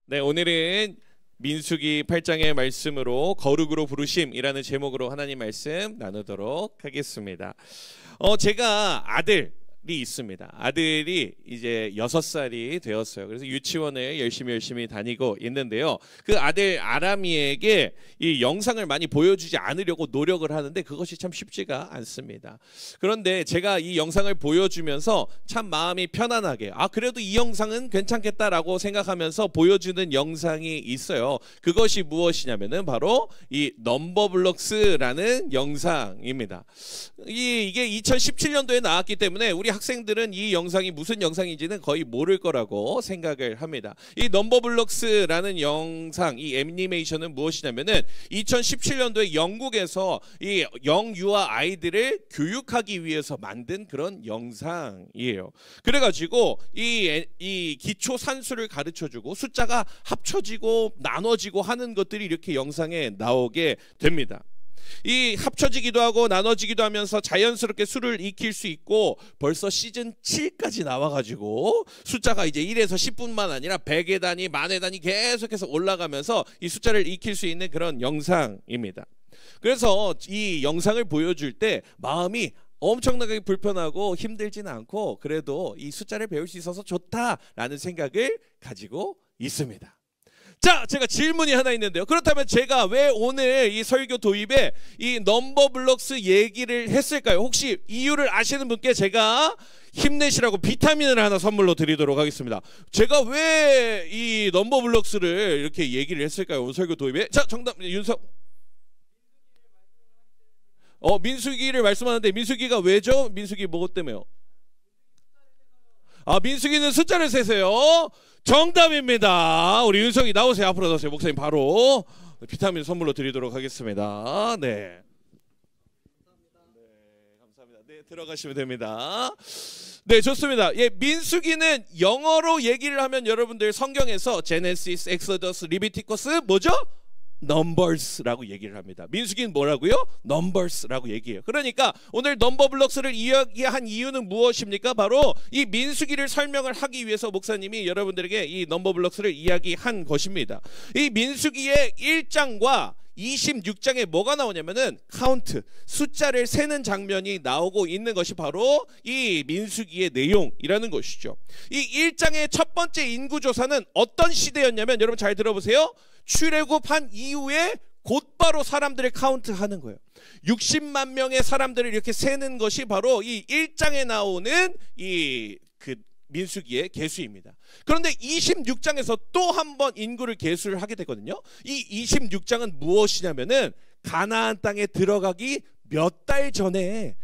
네, 오늘은 민수기 8장의 말씀으로 거룩으로 부르심이라는 제목으로 하나님 말씀 나누도록 하겠습니다. 제가 아들이 있습니다. 아들이 이제 6살이 되었어요. 그래서 유치원을 열심히 다니고 있는데요. 그 아들 아람이에게 이 영상을 많이 보여주지 않으려고 노력을 하는데 그것이 참 쉽지가 않습니다. 그런데 제가 이 영상을 보여주면서 참 마음이 편안하게 그래도 이 영상은 괜찮겠다라고 생각하면서 보여주는 영상이 있어요. 그것이 무엇이냐면은 바로 이 넘버블록스라는 영상입니다. 이게 2017년도에 나왔기 때문에 우리 학생들은 이 영상이 무슨 영상인지는 거의 모를 거라고 생각을 합니다. 이 넘버블록스라는 영상, 이 애니메이션은 무엇이냐면은 2017년도에 영국에서 이 영유아 아이들을 교육하기 위해서 만든 그런 영상이에요. 그래가지고 이 기초 산수를 가르쳐주고 숫자가 합쳐지고 나눠지고 하는 것들이 이렇게 영상에 나오게 됩니다. 이 합쳐지기도 하고 나눠지기도 하면서 자연스럽게 수를 익힐 수 있고 벌써 시즌 7까지 나와가지고 숫자가 이제 1에서 10뿐만 아니라 100의 단위, 만의 단위 계속해서 올라가면서 이 숫자를 익힐 수 있는 그런 영상입니다. 그래서 이 영상을 보여줄 때 마음이 엄청나게 불편하고 힘들지는 않고 그래도 이 숫자를 배울 수 있어서 좋다라는 생각을 가지고 있습니다. 자, 제가 질문이 하나 있는데요. 그렇다면 제가 왜 오늘 이 설교 도입에 이 넘버블록스 얘기를 했을까요? 혹시 이유를 아시는 분께 제가 힘내시라고 비타민을 하나 선물로 드리도록 하겠습니다. 제가 왜 이 넘버블록스를 이렇게 얘기를 했을까요? 오늘 설교 도입에. 자, 정답 윤석. 민수기를 말씀하는데 민수기가 왜죠? 민수기 뭐 때문에요? 민수기는 숫자를 세세요. 정답입니다. 우리 윤석이 나오세요. 앞으로 나오세요. 목사님 바로 비타민 선물로 드리도록 하겠습니다. 네. 감사합니다. 네, 들어가시면 됩니다. 네, 좋습니다. 예, 민수기는 영어로 얘기를 하면 여러분들 성경에서 제네시스, 엑소더스, 리비티커스 뭐죠? 넘버스라고 얘기를 합니다. 민수기는 뭐라고요? 넘버스라고 얘기해요. 그러니까 오늘 넘버블록스를 이야기한 이유는 무엇입니까? 바로 이 민수기를 설명을 하기 위해서 목사님이 여러분들에게 이 넘버블록스를 이야기한 것입니다. 이 민수기의 1장과 26장에 뭐가 나오냐면은 카운트, 숫자를 세는 장면이 나오고 있는 것이 바로 이 민수기의 내용이라는 것이죠. 이 1장의 첫 번째 인구조사는 어떤 시대였냐면 여러분 잘 들어보세요. 출애굽한 이후에 곧바로 사람들을 카운트하는 거예요. 60만 명의 사람들을 이렇게 세는 것이 바로 이 1장에 나오는 그 민수기의 계수입니다. 그런데 26장에서 또 한 번 인구를 계수를 하게 되거든요. 이 26장은 무엇이냐면은 가나안 땅에 들어가기 몇 달 전에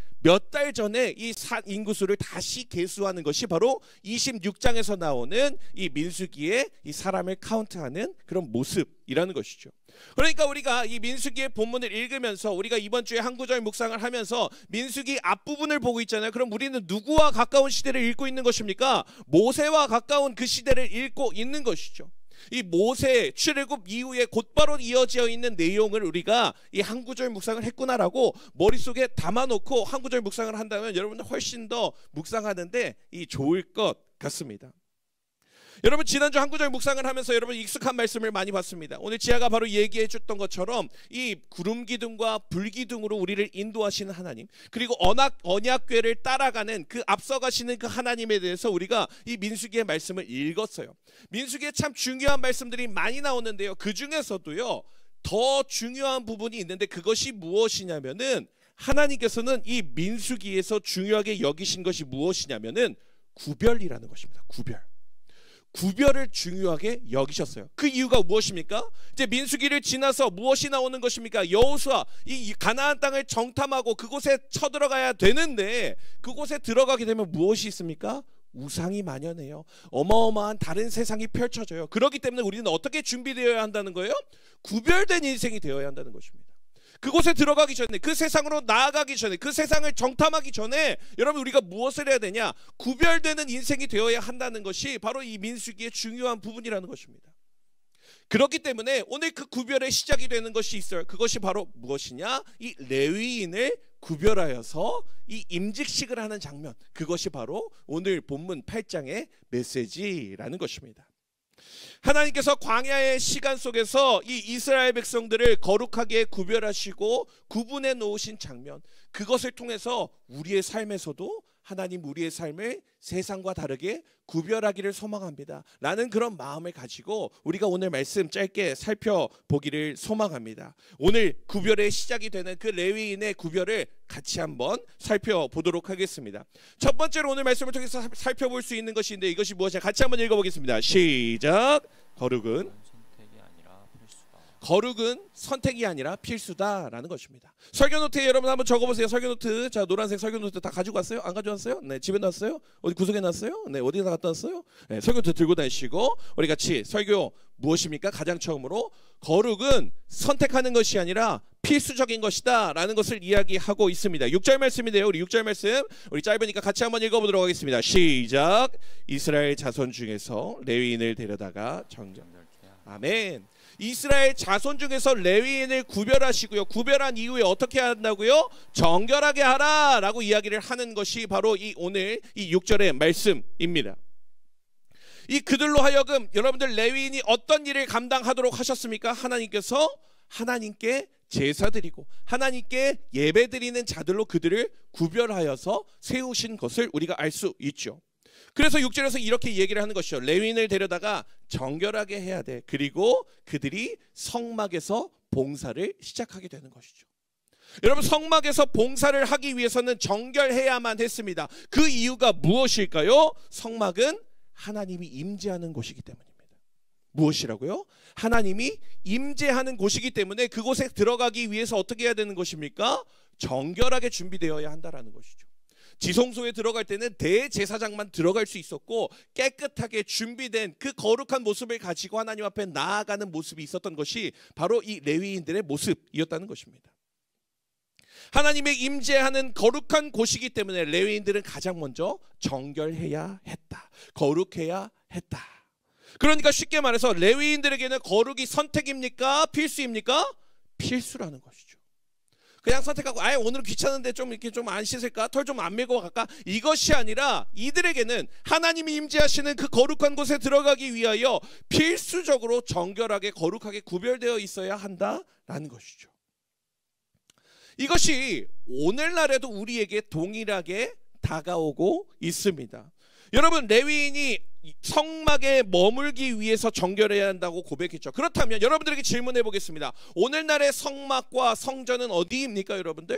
이 인구수를 다시 계수하는 것이 바로 26장에서 나오는 이 민수기의 이 사람을 카운트하는 그런 모습이라는 것이죠. 그러니까 우리가 이 민수기의 본문을 읽으면서 우리가 이번 주에 한 구절 묵상을 하면서 민수기 앞부분을 보고 있잖아요. 그럼 우리는 누구와 가까운 시대를 읽고 있는 것입니까? 모세와 가까운 그 시대를 읽고 있는 것이죠. 이 모세 출애굽 이후에 곧바로 이어져 있는 내용을 우리가 이 한 구절 묵상을 했구나라고 머릿속에 담아놓고 한 구절 묵상을 한다면 여러분들 훨씬 더 묵상하는데 이 좋을 것 같습니다. 여러분 지난주 한 구절 묵상을 하면서 여러분 익숙한 말씀을 많이 봤습니다. 오늘 지아가 바로 얘기해 줬던 것처럼 이 구름 기둥과 불 기둥으로 우리를 인도하시는 하나님, 그리고 언약궤를 따라가는 그 앞서가시는 그 하나님에 대해서 우리가 이 민수기의 말씀을 읽었어요. 민수기에 참 중요한 말씀들이 많이 나오는데요. 그 중에서도요 더 중요한 부분이 있는데 그것이 무엇이냐면은 하나님께서는 이 민수기에서 중요하게 여기신 것이 무엇이냐면은 구별이라는 것입니다. 구별을 중요하게 여기셨어요. 그 이유가 무엇입니까? 이제 민수기를 지나서 무엇이 나오는 것입니까? 여호수아 이 가나안 땅을 정탐하고 그곳에 쳐들어가야 되는데 그곳에 들어가게 되면 무엇이 있습니까? 우상이 만연해요. 어마어마한 다른 세상이 펼쳐져요. 그렇기 때문에 우리는 어떻게 준비되어야 한다는 거예요? 구별된 인생이 되어야 한다는 것입니다. 그곳에 들어가기 전에, 그 세상으로 나아가기 전에, 그 세상을 정탐하기 전에 여러분 우리가 무엇을 해야 되냐? 구별되는 인생이 되어야 한다는 것이 바로 이 민수기의 중요한 부분이라는 것입니다. 그렇기 때문에 오늘 그 구별의 시작이 되는 것이 있어요. 그것이 바로 무엇이냐? 이 레위인을 구별하여서 이 임직식을 하는 장면, 그것이 바로 오늘 본문 8장의 메시지라는 것입니다. 하나님께서 광야의 시간 속에서 이 이스라엘 백성들을 거룩하게 구별하시고 구분해 놓으신 장면, 그것을 통해서 우리의 삶에서도 하나님 우리의 삶을 세상과 다르게 구별하기를 소망합니다 라는 그런 마음을 가지고 우리가 오늘 말씀 짧게 살펴보기를 소망합니다. 오늘 구별의 시작이 되는 그 레위인의 구별을 같이 한번 살펴보도록 하겠습니다. 첫 번째로 오늘 말씀을 통해서 살펴볼 수 있는 것인데 이것이 무엇이냐, 같이 한번 읽어보겠습니다. 시작. 거룩은 선택이 아니라 필수다라는 것입니다. 설교 노트에 여러분 한번 적어보세요. 설교 노트. 자, 노란색 설교 노트 다 가지고 왔어요? 안 가져왔어요? 네, 집에 놨어요? 어디 구석에 놨어요? 네, 어디다 갖다 놨어요? 네, 설교 노트 들고 다니시고 우리 같이 설교 무엇입니까? 가장 처음으로 거룩은 선택하는 것이 아니라 필수적인 것이다 라는 것을 이야기하고 있습니다. 6절 말씀인데요. 우리 6절 말씀 우리 짧으니까 같이 한번 읽어보도록 하겠습니다. 시작. 이스라엘 자손 중에서 레위인을 데려다가 아멘. 이스라엘 자손 중에서 레위인을 구별하시고요. 구별한 이후에 어떻게 한다고요? 정결하게 하라 라고 이야기를 하는 것이 바로 이 오늘 이 6절의 말씀입니다. 이 그들로 하여금 여러분들 레위인이 어떤 일을 감당하도록 하셨습니까? 하나님께서 하나님께 제사드리고 하나님께 예배드리는 자들로 그들을 구별하여서 세우신 것을 우리가 알 수 있죠. 그래서 6절에서 이렇게 얘기를 하는 것이죠. 레위인을 데려다가 정결하게 해야 돼. 그리고 그들이 성막에서 봉사를 시작하게 되는 것이죠. 여러분, 성막에서 봉사를 하기 위해서는 정결해야만 했습니다. 그 이유가 무엇일까요? 성막은 하나님이 임재하는 곳이기 때문입니다. 무엇이라고요? 하나님이 임재하는 곳이기 때문에 그곳에 들어가기 위해서 어떻게 해야 되는 것입니까? 정결하게 준비되어야 한다라는 것이죠. 지성소에 들어갈 때는 대제사장만 들어갈 수 있었고 깨끗하게 준비된 그 거룩한 모습을 가지고 하나님 앞에 나아가는 모습이 있었던 것이 바로 이 레위인들의 모습이었다는 것입니다. 하나님의 임재하는 거룩한 곳이기 때문에 레위인들은 가장 먼저 정결해야 했다. 거룩해야 했다. 그러니까 쉽게 말해서 레위인들에게는 거룩이 선택입니까? 필수입니까? 필수라는 것이죠. 그냥 선택하고 아예 오늘은 귀찮은데 좀 이렇게 좀 안 씻을까? 털 좀 안 밀고 갈까? 이것이 아니라 이들에게는 하나님이 임재하시는 그 거룩한 곳에 들어가기 위하여 필수적으로 정결하게 거룩하게 구별되어 있어야 한다라는 것이죠. 이것이 오늘날에도 우리에게 동일하게 다가오고 있습니다. 여러분, 레위인이 성막에 머물기 위해서 정결해야 한다고 고백했죠. 그렇다면 여러분들에게 질문해 보겠습니다. 오늘날의 성막과 성전은 어디입니까, 여러분들?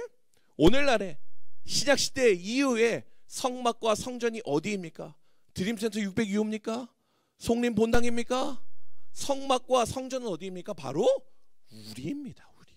오늘날의 신약시대 이후에 성막과 성전이 어디입니까? 드림센터 602호입니까? 송림 본당입니까? 성막과 성전은 어디입니까? 바로 우리입니다. 우리.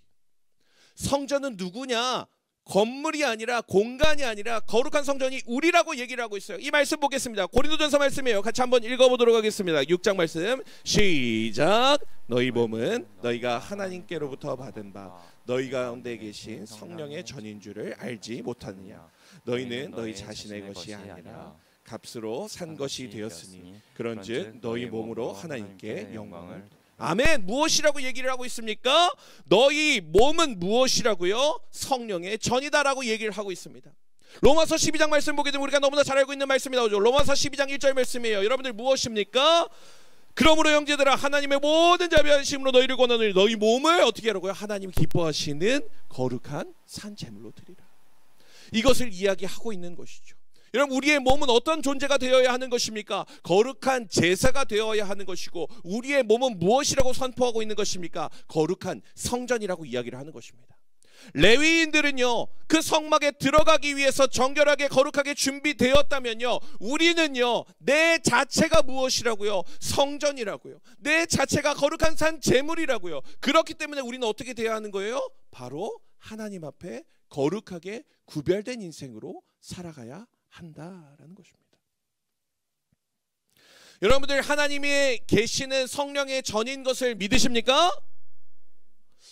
성전은 누구냐? 건물이 아니라 공간이 아니라 거룩한 성전이 우리라고 얘기를 하고 있어요. 이 말씀 보겠습니다. 고린도전서 말씀이에요. 같이 한번 읽어보도록 하겠습니다. 6장 말씀 시작. 너희 몸은 너희가 하나님께로부터 받은 바 너희 가운데 계신 성령의 전인 줄을 알지 못하느냐. 너희는 너희 자신의 것이 아니라 값으로 산 것이 되었으니 그런즉 너희 몸으로 하나님께 영광을. 아멘. 무엇이라고 얘기를 하고 있습니까? 너희 몸은 무엇이라고요? 성령의 전이다라고 얘기를 하고 있습니다. 로마서 12장 말씀 보게 되면 우리가 너무나 잘 알고 있는 말씀이 나오죠. 로마서 12장 1절 말씀이에요. 여러분들 무엇입니까? 그러므로 형제들아 하나님의 모든 자비하심으로 너희를 권하노니 너희 몸을 어떻게 하라고요? 하나님 기뻐하시는 거룩한 산 제물로 드리라. 이것을 이야기하고 있는 것이죠. 여러분, 우리의 몸은 어떤 존재가 되어야 하는 것입니까? 거룩한 제사가 되어야 하는 것이고 우리의 몸은 무엇이라고 선포하고 있는 것입니까? 거룩한 성전이라고 이야기를 하는 것입니다. 레위인들은요, 그 성막에 들어가기 위해서 정결하게 거룩하게 준비되었다면요, 우리는요, 내 자체가 무엇이라고요? 성전이라고요. 내 자체가 거룩한 산 제물이라고요. 그렇기 때문에 우리는 어떻게 돼야 하는 거예요? 바로 하나님 앞에 거룩하게 구별된 인생으로 살아가야 한다라는 것입니다. 여러분들 하나님이 계시는 성령의 전인 것을 믿으십니까?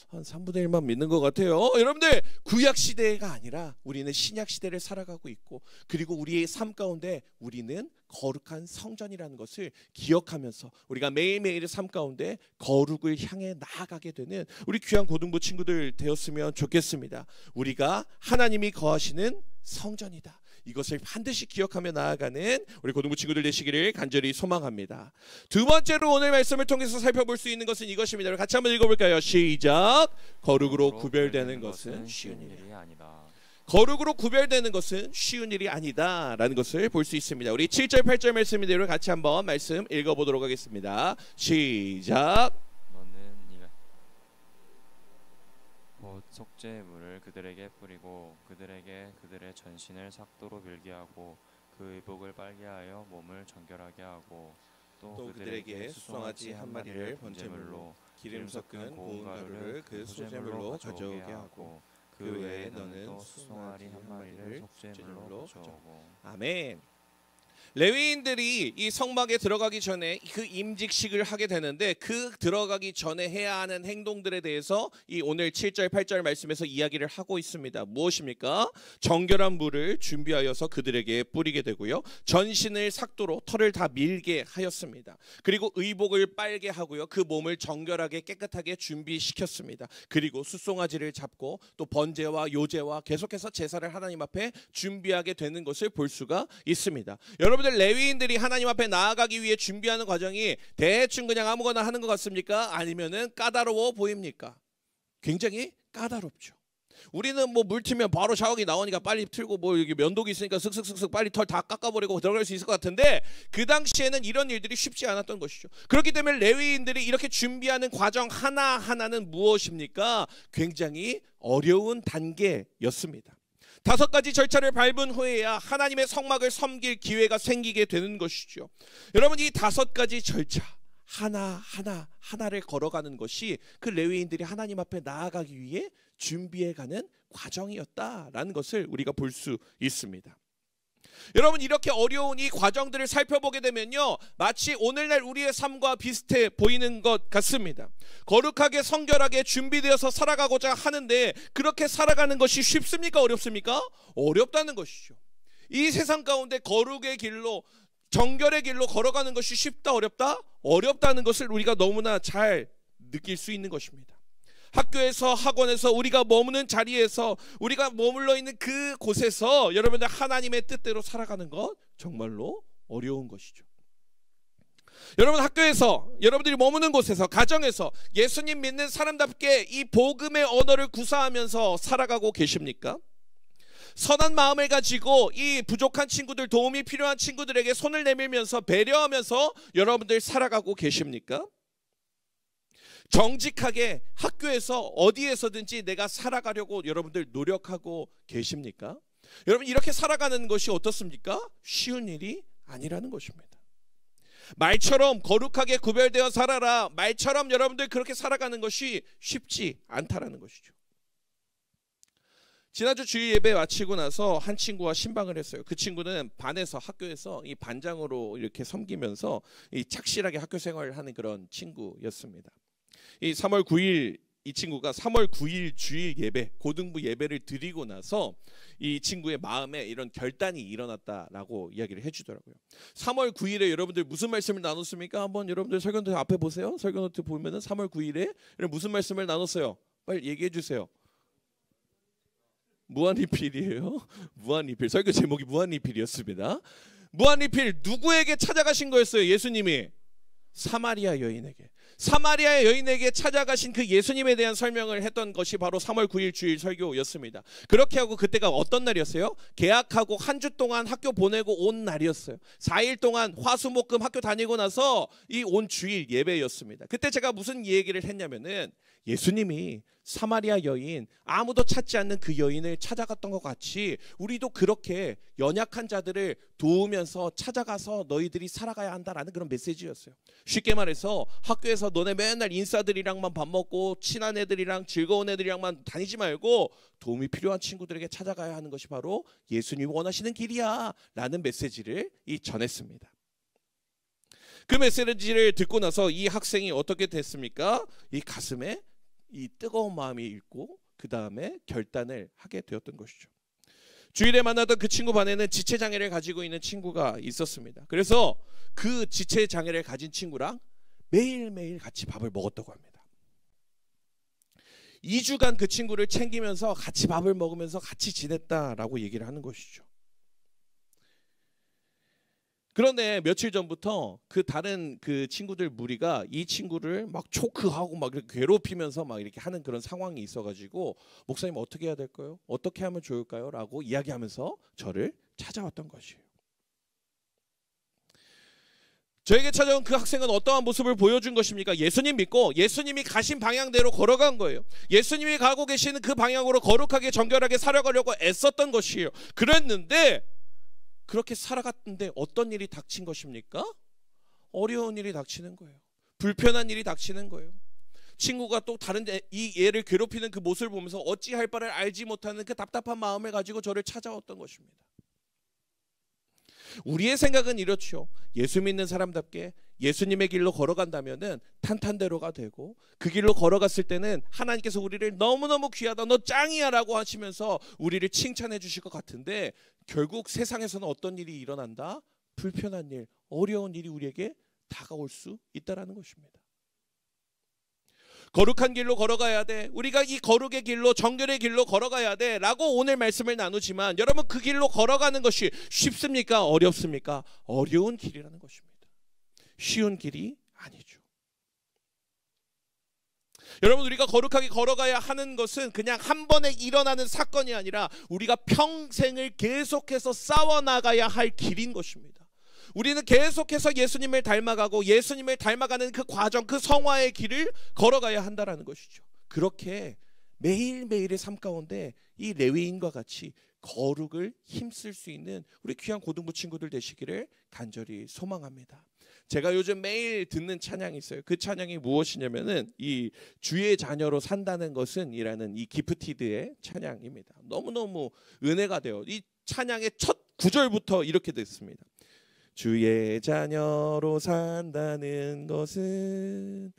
한 3분의 1만 믿는 것 같아요. 여러분들 구약 시대가 아니라 우리는 신약 시대를 살아가고 있고 그리고 우리의 삶 가운데 우리는 거룩한 성전이라는 것을 기억하면서 우리가 매일매일의 삶 가운데 거룩을 향해 나아가게 되는 우리 귀한 고등부 친구들 되었으면 좋겠습니다. 우리가 하나님이 거하시는 성전이다. 이것을 반드시 기억하며 나아가는 우리 고등부 친구들 되시기를 간절히 소망합니다. 두 번째로 오늘 말씀을 통해서 살펴볼 수 있는 것은 이것입니다. 같이 한번 읽어볼까요? 시작. 거룩으로 구별되는 것은 쉬운 일이 아니다. 거룩으로 구별되는 것은 쉬운 일이 아니다 라는 것을 볼 수 있습니다. 우리 7절 8절 말씀인데요, 같이 한번 말씀 읽어보도록 하겠습니다. 시작. 너는 네가 곧 속죄물을 그들에게 뿌리고 그들에게 그들의 전신을 삭도로 밀게 하고 그 의복을 빨게 하여 몸을 정결하게 하고 또 그들에게 수송아지 한 마리를 번제물로 기름 섞은 고운 가루를 그 소제물로 가져오게 하고 그 외에 너는 또 수송아리 한 마리를 속죄물로 가져오고. 아멘. 레위인들이 이 성막에 들어가기 전에 그 임직식을 하게 되는데, 그 들어가기 전에 해야 하는 행동들에 대해서 이 오늘 7절 8절 말씀에서 이야기를 하고 있습니다. 무엇입니까? 정결한 물을 준비하여서 그들에게 뿌리게 되고요, 전신을 삭도로 털을 다 밀게 하였습니다. 그리고 의복을 빨게 하고요, 그 몸을 정결하게 깨끗하게 준비시켰습니다. 그리고 숫송아지를 잡고 또 번제와 요제와 계속해서 제사를 하나님 앞에 준비하게 되는 것을 볼 수가 있습니다. 여러분들, 레위인들이 하나님 앞에 나아가기 위해 준비하는 과정이 대충 그냥 아무거나 하는 것 같습니까? 아니면은 까다로워 보입니까? 굉장히 까다롭죠. 우리는 뭐 물 틀면 바로 샤워기 나오니까 빨리 틀고, 뭐 여기 면도기 있으니까 슥슥슥슥 빨리 털 다 깎아버리고 들어갈 수 있을 것 같은데, 그 당시에는 이런 일들이 쉽지 않았던 것이죠. 그렇기 때문에 레위인들이 이렇게 준비하는 과정 하나하나는 무엇입니까? 굉장히 어려운 단계였습니다. 5가지 절차를 밟은 후에야 하나님의 성막을 섬길 기회가 생기게 되는 것이죠. 여러분, 이 5가지 절차 하나를 걸어가는 것이 그 레위인들이 하나님 앞에 나아가기 위해 준비해가는 과정이었다라는 것을 우리가 볼 수 있습니다. 여러분, 이렇게 어려운 이 과정들을 살펴보게 되면요, 마치 오늘날 우리의 삶과 비슷해 보이는 것 같습니다. 거룩하게 성결하게 준비되어서 살아가고자 하는데, 그렇게 살아가는 것이 쉽습니까? 어렵습니까? 어렵다는 것이죠. 이 세상 가운데 거룩의 길로, 정결의 길로 걸어가는 것이 쉽다 어렵다? 어렵다는 것을 우리가 너무나 잘 느낄 수 있는 것입니다. 학교에서, 학원에서, 우리가 머무는 자리에서, 우리가 머물러 있는 그 곳에서 여러분들 하나님의 뜻대로 살아가는 것 정말로 어려운 것이죠. 여러분, 학교에서, 여러분들이 머무는 곳에서, 가정에서 예수님 믿는 사람답게 이 복음의 언어를 구사하면서 살아가고 계십니까? 선한 마음을 가지고 이 부족한 친구들, 도움이 필요한 친구들에게 손을 내밀면서 배려하면서 여러분들 살아가고 계십니까? 정직하게 학교에서 어디에서든지 내가 살아가려고 여러분들 노력하고 계십니까? 여러분, 이렇게 살아가는 것이 어떻습니까? 쉬운 일이 아니라는 것입니다. 말처럼 거룩하게 구별되어 살아라, 말처럼 여러분들 그렇게 살아가는 것이 쉽지 않다라는 것이죠. 지난주 주일 예배 마치고 나서 한 친구와 신방을 했어요. 그 친구는 반에서, 학교에서 이 반장으로 이렇게 섬기면서 이 착실하게 학교 생활을 하는 그런 친구였습니다. 이 3월 9일 이 친구가 3월 9일 주일 예배, 고등부 예배를 드리고 나서 이 친구의 마음에 이런 결단이 일어났다라고 이야기를 해주더라고요. 3월 9일에 여러분들 무슨 말씀을 나눴습니까? 한번 여러분들 설교노트 앞에 보세요. 설교노트 보면은 3월 9일에 무슨 말씀을 나눴어요? 빨리 얘기해 주세요. 무한리필이에요. 무한리필. 설교 제목이 무한리필이었습니다. 무한리필, 누구에게 찾아가신 거였어요? 예수님이 사마리아 여인에게. 사마리아 여인에게 찾아가신 그 예수님에 대한 설명을 했던 것이 바로 3월 9일 주일 설교였습니다. 그렇게 하고 그때가 어떤 날이었어요? 개학하고 한 주 동안 학교 보내고 온 날이었어요. 4일 동안 화수목금 학교 다니고 나서 이 온 주일 예배였습니다. 그때 제가 무슨 얘기를 했냐면은, 예수님이 사마리아 여인, 아무도 찾지 않는 그 여인을 찾아갔던 것 같이 우리도 그렇게 연약한 자들을 도우면서 찾아가서 너희들이 살아가야 한다라는 그런 메시지였어요. 쉽게 말해서 학교에서 너네 맨날 인싸들이랑만 밥 먹고 친한 애들이랑 즐거운 애들이랑만 다니지 말고 도움이 필요한 친구들에게 찾아가야 하는 것이 바로 예수님이 원하시는 길이야 라는 메시지를 전했습니다. 그 메시지를 듣고 나서 이 학생이 어떻게 됐습니까? 이 가슴에 이 뜨거운 마음이 있고 그 다음에 결단을 하게 되었던 것이죠. 주일에 만나던 그 친구 반에는 지체장애를 가지고 있는 친구가 있었습니다. 그래서 그 지체장애를 가진 친구랑 매일매일 같이 밥을 먹었다고 합니다. 2주간 그 친구를 챙기면서 같이 밥을 먹으면서 같이 지냈다라고 얘기를 하는 것이죠. 그런데 며칠 전부터 그 다른 그 친구들 무리가 이 친구를 막 초크하고 막 이렇게 괴롭히면서 막 이렇게 하는 그런 상황이 있어가지고 목사님 어떻게 해야 될까요? 어떻게 하면 좋을까요? 라고 이야기하면서 저를 찾아왔던 것이에요. 저에게 찾아온 그 학생은 어떠한 모습을 보여준 것입니까? 예수님 믿고 예수님이 가신 방향대로 걸어간 거예요. 예수님이 가고 계시는 그 방향으로 거룩하게 정결하게 살아가려고 애썼던 것이에요. 그랬는데 그렇게 살아갔는데 어떤 일이 닥친 것입니까? 어려운 일이 닥치는 거예요. 불편한 일이 닥치는 거예요. 친구가 또 다른 이 얘를 괴롭히는 그 모습을 보면서 어찌할 바를 알지 못하는 그 답답한 마음을 가지고 저를 찾아왔던 것입니다. 우리의 생각은 이렇죠. 예수 믿는 사람답게 예수님의 길로 걸어간다면은 탄탄대로가 되고 그 길로 걸어갔을 때는 하나님께서 우리를 너무너무 귀하다, 너 짱이야 라고 하시면서 우리를 칭찬해 주실 것 같은데 결국 세상에서는 어떤 일이 일어난다? 불편한 일, 어려운 일이 우리에게 다가올 수 있다라는 것입니다. 거룩한 길로 걸어가야 돼. 우리가 이 거룩의 길로, 정결의 길로 걸어가야 돼 라고 오늘 말씀을 나누지만 여러분 그 길로 걸어가는 것이 쉽습니까? 어렵습니까? 어려운 길이라는 것입니다. 쉬운 길이 아니죠. 여러분 우리가 거룩하게 걸어가야 하는 것은 그냥 한 번에 일어나는 사건이 아니라 우리가 평생을 계속해서 싸워나가야 할 길인 것입니다. 우리는 계속해서 예수님을 닮아가고 예수님을 닮아가는 그 과정, 그 성화의 길을 걸어가야 한다는 것이죠. 그렇게 매일매일의 삶 가운데 이 레위인과 같이 거룩을 힘쓸 수 있는 우리 귀한 고등부 친구들 되시기를 간절히 소망합니다. 제가 요즘 매일 듣는 찬양이 있어요. 그 찬양이 무엇이냐면은 이 주의 자녀로 산다는 것은 이라는 이 기프티드의 찬양입니다. 너무너무 은혜가 돼요. 이 찬양의 첫 구절부터 이렇게 됐습니다. 주의 자녀로 산다는 것은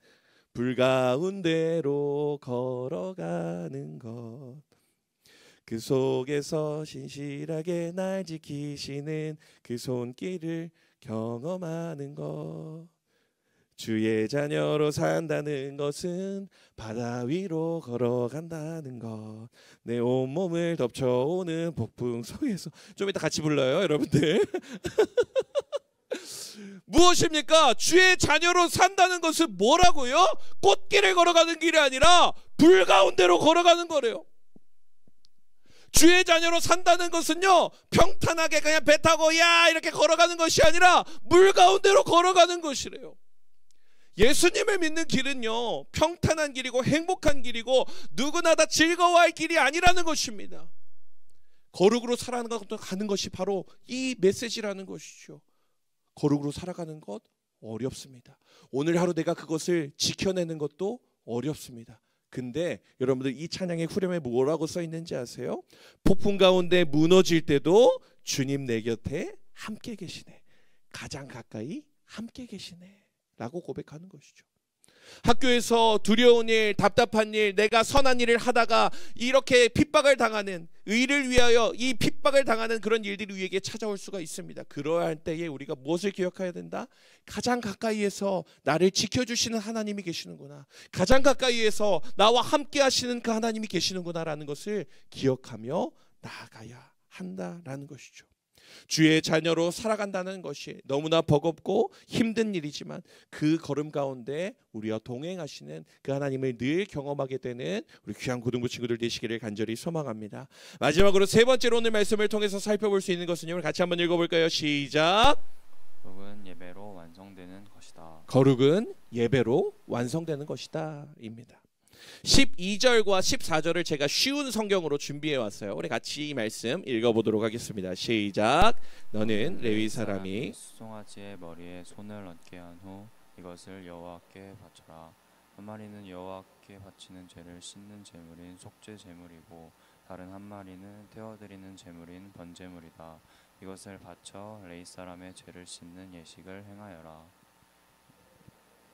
불 가운데로 걸어가는 것, 그 속에서 신실하게 날 지키시는 그 손길을 경험하는 것. 주의 자녀로 산다는 것은 바다 위로 걸어간다는 것, 내 온몸을 덮쳐오는 폭풍 속에서. 좀 이따 같이 불러요 여러분들. 무엇입니까? 주의 자녀로 산다는 것은 뭐라고요? 꽃길을 걸어가는 길이 아니라 불 가운데로 걸어가는 거래요. 주의 자녀로 산다는 것은요, 평탄하게 그냥 배 타고 야 이렇게 걸어가는 것이 아니라 물 가운데로 걸어가는 것이래요. 예수님을 믿는 길은요, 평탄한 길이고 행복한 길이고 누구나 다 즐거워할 길이 아니라는 것입니다. 거룩으로 살아가는 것이 바로 이 메시지라는 것이죠. 거룩으로 살아가는 것 어렵습니다. 오늘 하루 내가 그것을 지켜내는 것도 어렵습니다. 근데 여러분들 이 찬양의 후렴에 뭐라고 써 있는지 아세요? 폭풍 가운데 무너질 때도 주님 내 곁에 함께 계시네, 가장 가까이 함께 계시네 라고 고백하는 것이죠. 학교에서 두려운 일, 답답한 일, 내가 선한 일을 하다가 이렇게 핍박을 당하는, 의를 위하여 이 핍박을 당하는 그런 일들이 우리에게 찾아올 수가 있습니다. 그러할 때에 우리가 무엇을 기억해야 된다? 가장 가까이에서 나를 지켜주시는 하나님이 계시는구나, 가장 가까이에서 나와 함께 하시는 그 하나님이 계시는구나 라는 것을 기억하며 나아가야 한다라는 것이죠. 주의 자녀로 살아간다는 것이 너무나 버겁고 힘든 일이지만 그 걸음 가운데 우리와 동행하시는 그 하나님을 늘 경험하게 되는 우리 귀한 고등부 친구들 되시기를 간절히 소망합니다. 마지막으로 세 번째로 오늘 말씀을 통해서 살펴볼 수 있는 것은요, 같이 한번 읽어볼까요? 시작. 거룩은 예배로 완성되는 것이다. 거룩은 예배로 완성되는 것이다 입니다. 12절과 14절을 제가 쉬운 성경으로 준비해 왔어요. 우리 같이 이 말씀 읽어보도록 하겠습니다. 시작. 너는 레위 사람이 수송아지의 머리에 손을 얹게 한 후 이것을 여호와께 바쳐라. 한 마리는 여호와께 바치는 죄를 씻는 제물인 속죄 제물이고 다른 한 마리는 태워드리는 제물인 번제물이다. 이것을 바쳐 레위 사람의 죄를 씻는 예식을 행하여라.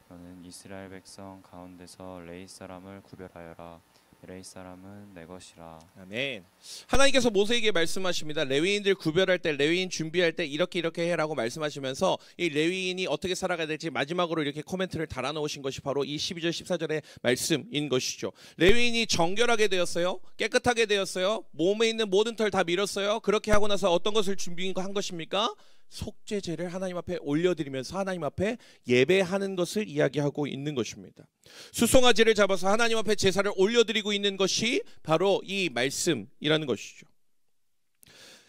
너는 이스라엘 백성 가운데서 레위 사람을 구별하여라. 레위 사람은 내 것이라. 아멘. 하나님께서 모세에게 말씀하십니다. 레위인들 구별할 때, 레위인 준비할 때 이렇게 해라고 말씀하시면서 이 레위인이 어떻게 살아가야 될지 마지막으로 이렇게 코멘트를 달아놓으신 것이 바로 이 12절 14절의 말씀인 것이죠. 레위인이 정결하게 되었어요. 깨끗하게 되었어요. 몸에 있는 모든 털 다 밀었어요. 그렇게 하고 나서 어떤 것을 준비한 것입니까? 속죄제를 하나님 앞에 올려드리면서 하나님 앞에 예배하는 것을 이야기하고 있는 것입니다. 수송아지를 잡아서 하나님 앞에 제사를 올려드리고 있는 것이 바로 이 말씀이라는 것이죠.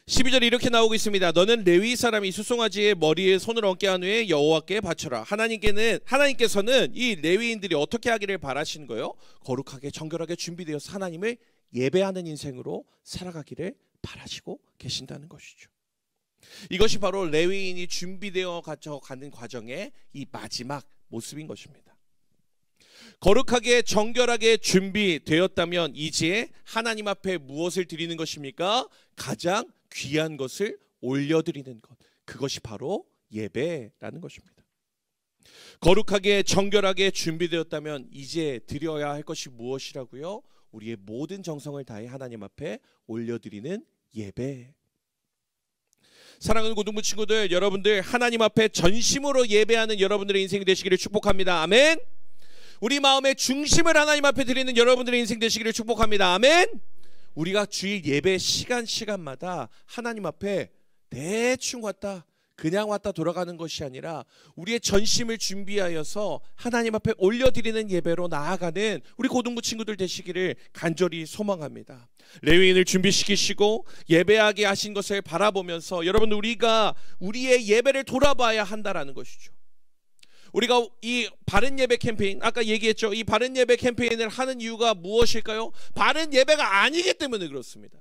12절에 이렇게 나오고 있습니다. 너는 레위 사람이 수송아지의 머리에 손을 얹게 한 후에 여호와께 바쳐라. 하나님께서는 이 레위인들이 어떻게 하기를 바라시는 거예요? 거룩하게 정결하게 준비되어서 하나님을 예배하는 인생으로 살아가기를 바라시고 계신다는 것이죠. 이것이 바로 레위인이 준비되어 가는 과정의 이 마지막 모습인 것입니다. 거룩하게 정결하게 준비되었다면 이제 하나님 앞에 무엇을 드리는 것입니까? 가장 귀한 것을 올려드리는 것, 그것이 바로 예배라는 것입니다. 거룩하게 정결하게 준비되었다면 이제 드려야 할 것이 무엇이라고요? 우리의 모든 정성을 다해 하나님 앞에 올려드리는 예배. 사랑하는 고등부 친구들, 여러분들 하나님 앞에 전심으로 예배하는 여러분들의 인생이 되시기를 축복합니다. 아멘. 우리 마음의 중심을 하나님 앞에 드리는 여러분들의 인생 되시기를 축복합니다. 아멘. 우리가 주일 예배 시간마다 하나님 앞에 대충 왔다 그냥 왔다 돌아가는 것이 아니라 우리의 전심을 준비하여서 하나님 앞에 올려드리는 예배로 나아가는 우리 고등부 친구들 되시기를 간절히 소망합니다. 레위인을 준비시키시고 예배하게 하신 것을 바라보면서 여러분, 우리가 우리의 예배를 돌아봐야 한다라는 것이죠. 우리가 이 바른 예배 캠페인, 아까 얘기했죠. 이 바른 예배 캠페인을 하는 이유가 무엇일까요? 바른 예배가 아니기 때문에 그렇습니다.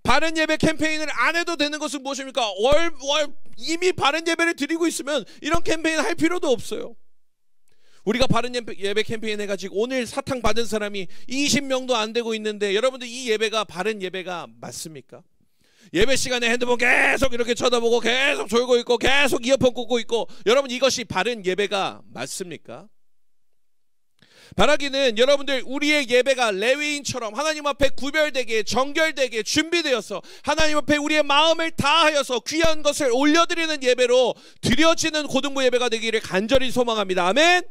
바른 예배 캠페인을 안 해도 되는 것은 무엇입니까? 이미 바른 예배를 드리고 있으면 이런 캠페인 할 필요도 없어요. 우리가 바른 예배 캠페인 해가지고 오늘 사탕 받은 사람이 20명도 안 되고 있는데 여러분들 이 예배가 바른 예배가 맞습니까? 예배 시간에 핸드폰 계속 이렇게 쳐다보고 계속 졸고 있고 계속 이어폰 꽂고 있고, 여러분 이것이 바른 예배가 맞습니까? 바라기는 여러분들 우리의 예배가 레위인처럼 하나님 앞에 구별되게 정결되게 준비되어서 하나님 앞에 우리의 마음을 다하여서 귀한 것을 올려드리는 예배로 드려지는 고등부 예배가 되기를 간절히 소망합니다. 아멘.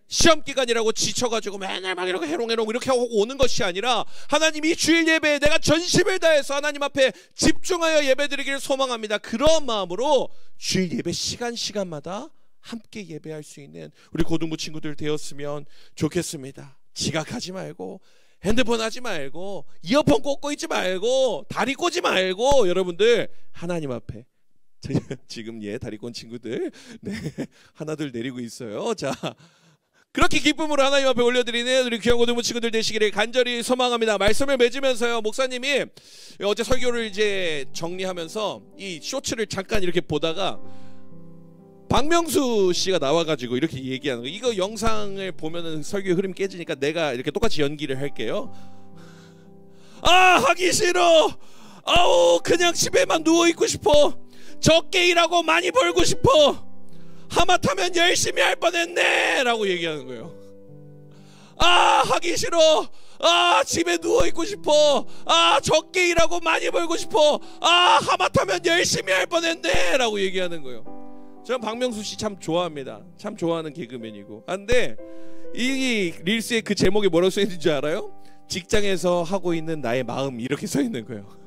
시험기간이라고 지쳐가지고 맨날 막 이렇게 해롱해롱 이렇게 하고 오는 것이 아니라 하나님이 주일 예배에 내가 전심을 다해서 하나님 앞에 집중하여 예배드리기를 소망합니다. 그런 마음으로 주일 예배 시간마다 함께 예배할 수 있는 우리 고등부 친구들 되었으면 좋겠습니다. 지각하지 말고 핸드폰 하지 말고 이어폰 꽂고 있지 말고 다리 꽂지 말고 여러분들 하나님 앞에 지금 다리 꼰 친구들 하나둘 내리고 있어요. 자, 그렇게 기쁨으로 하나님 앞에 올려드리는 우리 귀한 고등부 친구들 되시기를 간절히 소망합니다. 말씀을 맺으면서요, 목사님이 어제 설교를 이제 정리하면서 이 쇼츠를 잠깐 이렇게 보다가 박명수 씨가 나와가지고 이렇게 얘기하는 거, 이거 영상을 보면은 설교의 흐름이 깨지니까 내가 이렇게 똑같이 연기를 할게요. 하기 싫어. 아우, 그냥 집에만 누워있고 싶어. 적게 일하고 많이 벌고 싶어. 하마터면 열심히 할 뻔했네 라고 얘기하는 거예요. 하기 싫어. 집에 누워있고 싶어. 적게 일하고 많이 벌고 싶어. 하마터면 열심히 할 뻔했네 라고 얘기하는 거예요. 저는 박명수 씨 참 좋아합니다. 참 좋아하는 개그맨이고. 근데 이 릴스의 그 제목이 뭐라고 써있는 줄 알아요? 직장에서 하고 있는 나의 마음, 이렇게 써있는 거예요.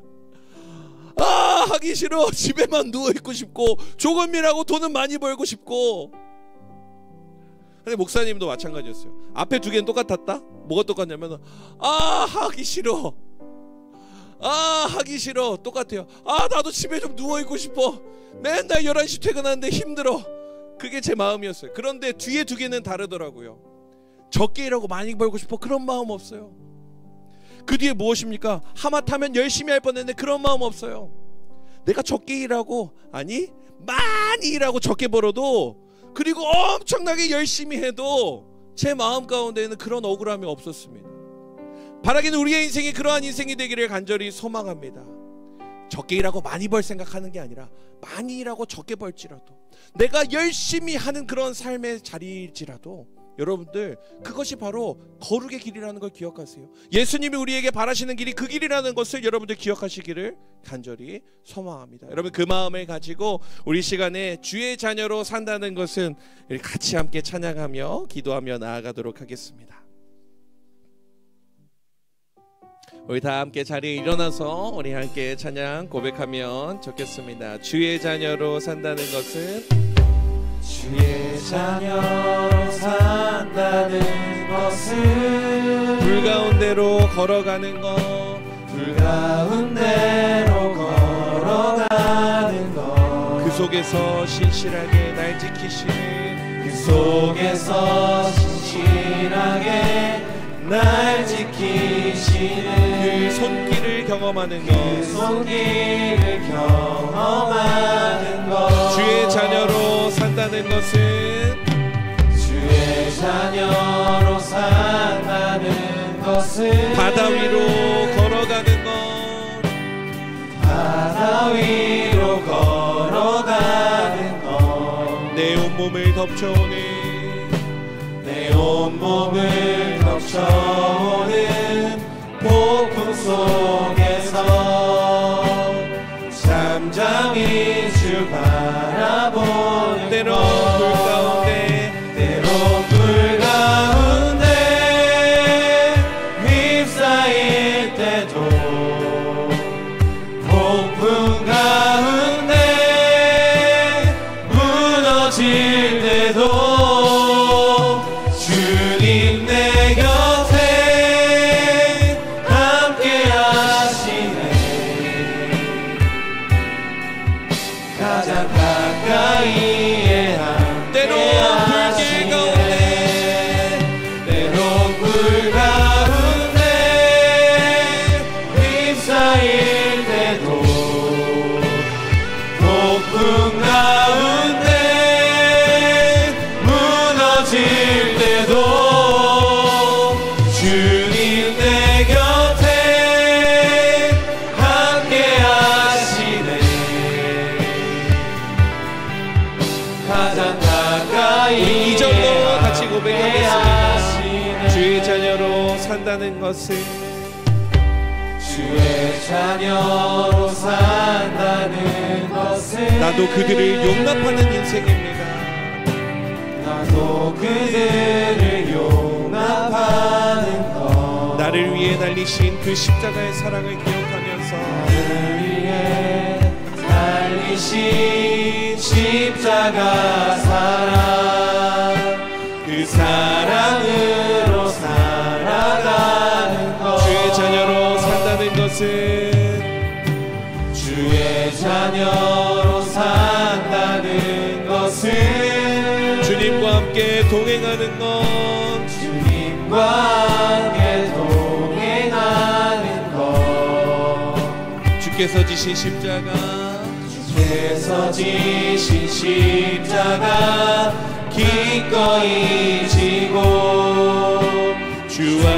하기 싫어. 집에만 누워있고 싶고 조금 일하고 돈은 많이 벌고 싶고. 근데 목사님도 마찬가지였어요. 앞에 두 개는 똑같았다? 뭐가 똑같냐면 하기 싫어. 하기 싫어. 똑같아요. 나도 집에 좀 누워있고 싶어. 맨날 11시 퇴근하는데 힘들어. 그게 제 마음이었어요. 그런데 뒤에 두 개는 다르더라고요. 적게 일하고 많이 벌고 싶어. 그런 마음 없어요. 그 뒤에 무엇입니까? 하마터면 열심히 할 뻔했는데 그런 마음 없어요. 내가 적게 일하고 많이 일하고 적게 벌어도 그리고 엄청나게 열심히 해도 제 마음 가운데에는 그런 억울함이 없었습니다. 바라기는 우리의 인생이 그러한 인생이 되기를 간절히 소망합니다. 적게 일하고 많이 벌 생각하는 게 아니라 많이 일하고 적게 벌지라도 내가 열심히 하는 그런 삶의 자리일지라도 여러분들 그것이 바로 거룩의 길이라는 걸 기억하세요. 예수님이 우리에게 바라시는 길이 그 길이라는 것을 여러분들 기억하시기를 간절히 소망합니다. 여러분 그 마음을 가지고 우리 시간에 주의 자녀로 산다는 것은 같이 함께 찬양하며 기도하며 나아가도록 하겠습니다. 우리 다 함께 자리에 일어나서 우리 함께 찬양 고백하면 좋겠습니다. 주의 자녀로 산다는 것은, 주의 자녀로 산다는 것은 불 가운데로 걸어가는 것, 불 가운데로 걸어가는 것, 그 속에서 신실하게 날 지키시는, 그 속에서 신실하게 날 지키시는 그 손길을 경험하는 것, 그 손길을 경험하는 것, 주의 자녀로 산다는 것은, 주의 자녀로 산다는 것은 바다 위로 걸어가는 것, 바다 위로 걸어가는 것, 내 온몸을 덮쳐오는, 내 온몸을 덮쳐오는 폭풍 속에서 잠잠히 주 바라보는 때론 불 가운데, 때론 불 가운데 휩싸일 때도, 폭풍 가운데 무너질 때도 주님 내 곁에 함께 하시네. 가장 가까이에 함께 하시네. 때론 불 가운데 휩싸일 때도, 폭풍 가운데 무너질 때도 주님 내 곁에 함께 하시네. 가장 가까이 이 절로 같이 고백하겠습니다. 주의 자녀로 산다는 것은, 주의 자녀로 산다는 것은 나도 그들을 용납하는 인생입니다. 나도 그들을 용납하는 것, 나를 위해 달리신 그 십자가의 사랑을 기억하면서, 나를 위해 달리신 십자가 사랑, 그 사랑으로 살아가는 것, 주의 자녀로 산다는 것은, 주의 자녀로 산다는 것은 주님과 함께 동행하는 것, 주님과 함께 동행하는 것, 주께서 지신 십자가, 주께서 지신 십자가 기꺼이 지고 주와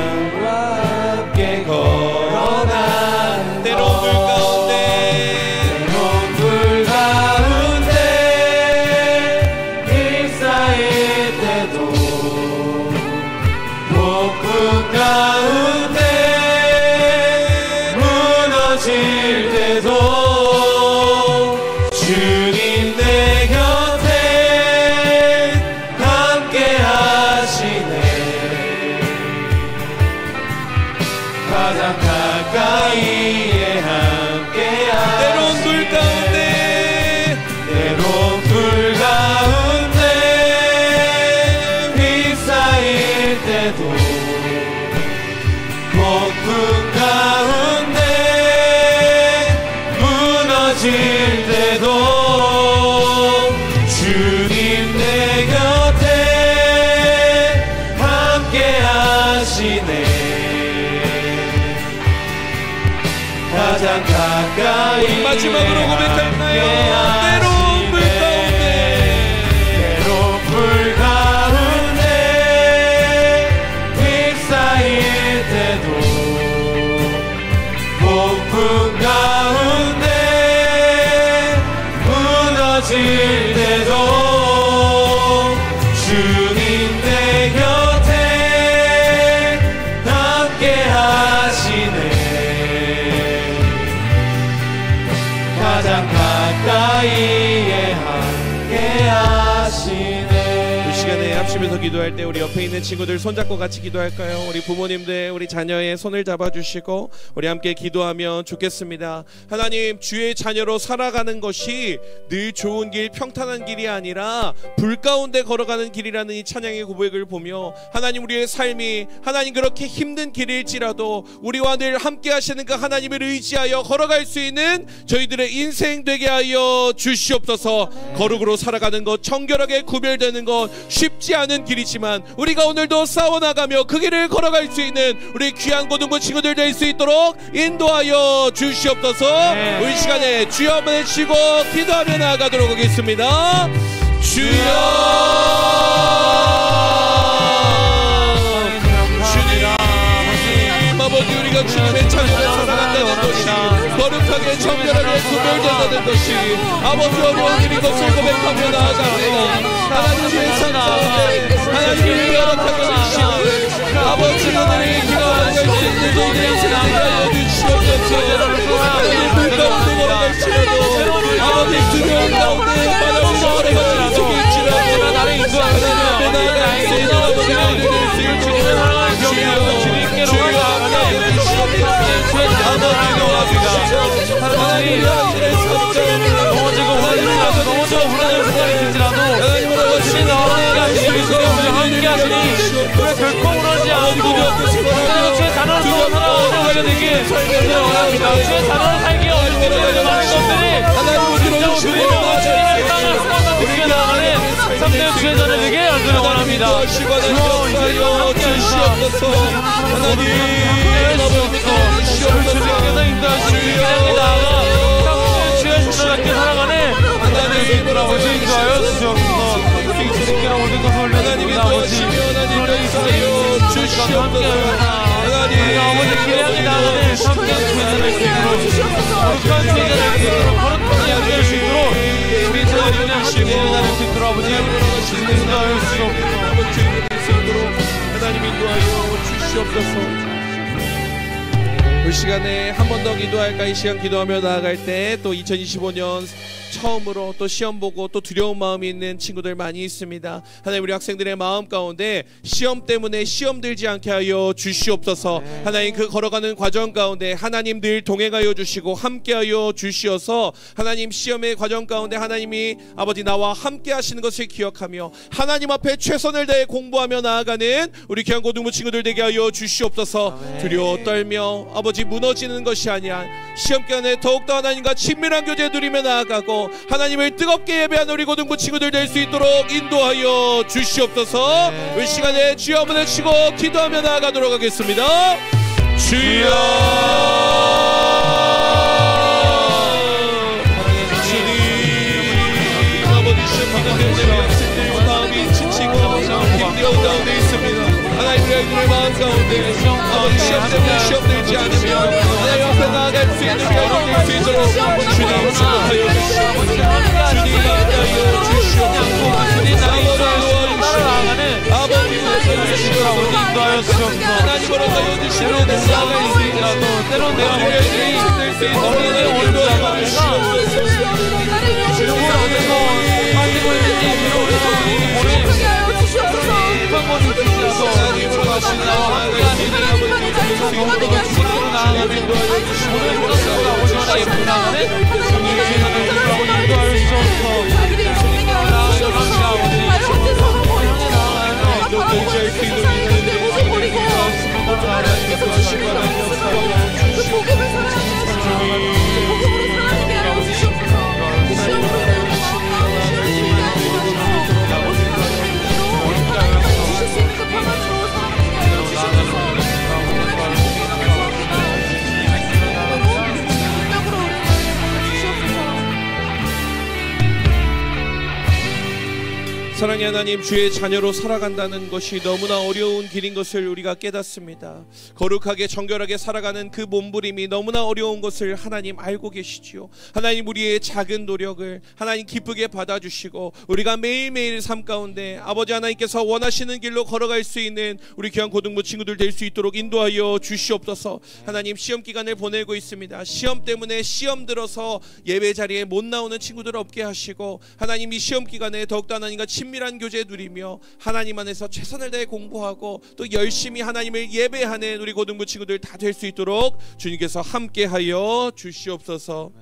함께 걸어가는 때론 불 가운데, 때론 불 가운데 휩싸일 때도, 폭풍 가운데 무너질 때도 주님 내 곁에 함께 하시네. 가장 가까이에 함께 하시네. 때론 불 가운데, 때론 불 가운데 휩싸일 때도, 폭풍 가운데 무너질 때도 주님 내 곁에 함께 하시네. 가장 가까이 마지막으로 고백할까요? 때론 불 가운데, 때론 불 가운데 휩싸일 때도, 폭풍 가운데 무너질 때도 주님 내 곁에 함께 하시네. 가장 가까이 나누면서 기도할 때 우리 옆에 있는 친구들 손잡고 같이 기도할까요? 우리 부모님들 우리 자녀의 손을 잡아주시고 우리 함께 기도하면 좋겠습니다. 하나님, 주의 자녀로 살아가는 것이 늘 좋은 길, 평탄한 길이 아니라 불 가운데 걸어가는 길이라는 이 찬양의 고백을 보며 하나님, 우리의 삶이 하나님 그렇게 힘든 길일지라도 우리와 늘 함께 하시는 그 하나님을 의지하여 걸어갈 수 있는 저희들의 인생 되게 하여 주시옵소서. 거룩으로 살아가는 것, 정결하게 구별되는 것 쉽지 않은 길이지만 우리가 오늘도 싸워나가며 그 길을 걸어갈 수 있는 우리 귀한 고등부 친구들 될 수 있도록 인도하여 주시옵소서. 우리 시간에 주여 한번 외치고 기도하며 나아가도록 하겠습니다. 주여, 주님 아버지, 우리가 주님의 자녀를 살아간다는 것이 거룩하게 정결하게 구별된다는 것이 아버지 어려운 일인 것을 고백하며 나아갑니다. 하나님의 삶 가운데 하나님을 허락하고 계시는 아버지 은혜를 기도하는 것이 우리의 생명을 하여 주시옵소서. 하나님 불 가운데 걸어갈지라도 아버지 두려움 가운데 바다를 걸어가는 속일지라도 나를 인도하는 나아갈 수 있는 아버지의 은혜를 주시옵소서. 주여, 주여 하나님 주의 아버지 도와주시옵소서. 하나님 아버지의 성전 넘어지고 불안해지라도 넘어지고 불안한 순간이 들지라도 주님 나와 함께하시니 우리와 함께하시니 우리가 결코 무너지지 않고 주의 단어로 살아가는 우리가 되길 원합니다. 주의 단어로 살기에 어렵게 되는 많은 것들이 진정 주님과 주님의 땅을 우리가 나아가는 참된 주의 자녀 되게 하기를 원합니다. 주여 이제와 함께하시옵소서. 하나님 주님께서 인도하시니 그냥 나아가 참된 주의 자녀답게 살아가는 하나님 아버지 인도하여 주시옵소서. 주님께로 모든 것을 올려드립니다. 아버지 하나님 인도하여 주시옵소서. 하나님 아버지 기량이 나가는 참된 주의 자녀 거룩한 주의 자녀 거룩한 이야기 될 수 있도록 우리 자녀들이 함께 나갈 수 있도록 아버지 인도하여 주시옵소서. 하나님 인도하여 주시옵소서. 그 시간에 한 번 더 기도할까? 이 시간 기도하며 나아갈 때 또 2025년 처음으로 또 시험 보고 또 두려운 마음이 있는 친구들 많이 있습니다. 하나님, 우리 학생들의 마음 가운데 시험 때문에 시험 들지 않게 하여 주시옵소서. 하나님, 그 걸어가는 과정 가운데 하나님 늘 동행하여 주시고 함께하여 주시어서 하나님 시험의 과정 가운데 하나님이 아버지 나와 함께 하시는 것을 기억하며 하나님 앞에 최선을 다해 공부하며 나아가는 우리 귀한 고등부 친구들 되게 하여 주시옵소서. 두려워 떨며 아버지 무너지는 것이 아니야 시험 기간에 더욱더 하나님과 친밀한 교제 누리며 나아가고 하나님을 뜨겁게 예배하는 우리 고등부 친구들 될 수 있도록 인도하여 주시옵소서. 이 시간에 주여 한번 외치고 기도하며 나아가도록 하겠습니다. 주여, 주님 아버지, 시험 기간에 학생들과 마음이 지치고 힘겨운 가운데 있습니다. 하나님, 우리 아이들의 마음 가운데 아버지 시험 때문에 시험 들지 않으며 하나님 앞에 나아갈 수 있는 결과를 낼 수 있도록 주님 축복하여 주시옵소서. 주님 함께하여 주시옵소서. 주님 나를 인도하여 주시옵소서. 아버지 인도하여 주시옵소서. 하나님으로 하여 주시옵소서. 나아갈 수 있더라도 때론 내가 어린이들이 어린이들의 인도하여 주시옵소서. 주님 어디서 빠지고 있는지 이미 모르는 깊은 곳이 있으시라도 하나님으로 가신 나와 함께하시는 영으로 주님으로 나아가는 인도하여 주시옵소서. 아버지와 예쁘게 나아가는 주님의 세상을 인도하여 주시옵소서. 나아가는 아버지 향해 나아가는 인도할 수 있는 인도들의 세상을 인도하여 사랑의 하나님, 주의 자녀로 살아간다는 것이 너무나 어려운 길인 것을 우리가 깨닫습니다. 거룩하게 정결하게 살아가는 그 몸부림이 너무나 어려운 것을 하나님 알고 계시지요. 하나님, 우리의 작은 노력을 하나님 기쁘게 받아주시고 우리가 매일매일 삶 가운데 아버지 하나님께서 원하시는 길로 걸어갈 수 있는 우리 귀한 고등부 친구들 될 수 있도록 인도하여 주시옵소서. 하나님, 시험 기간을 보내고 있습니다. 시험 때문에 시험 들어서 예배 자리에 못 나오는 친구들 없게 하시고 하나님, 이 시험 기간에 더욱더 하나님과 친밀한 긴밀한 교제 누리며 하나님 안에서 최선을 다해 공부하고 또 열심히 하나님을 예배하는 우리 고등부 친구들 다 될 수 있도록 주님께서 함께하여 주시옵소서.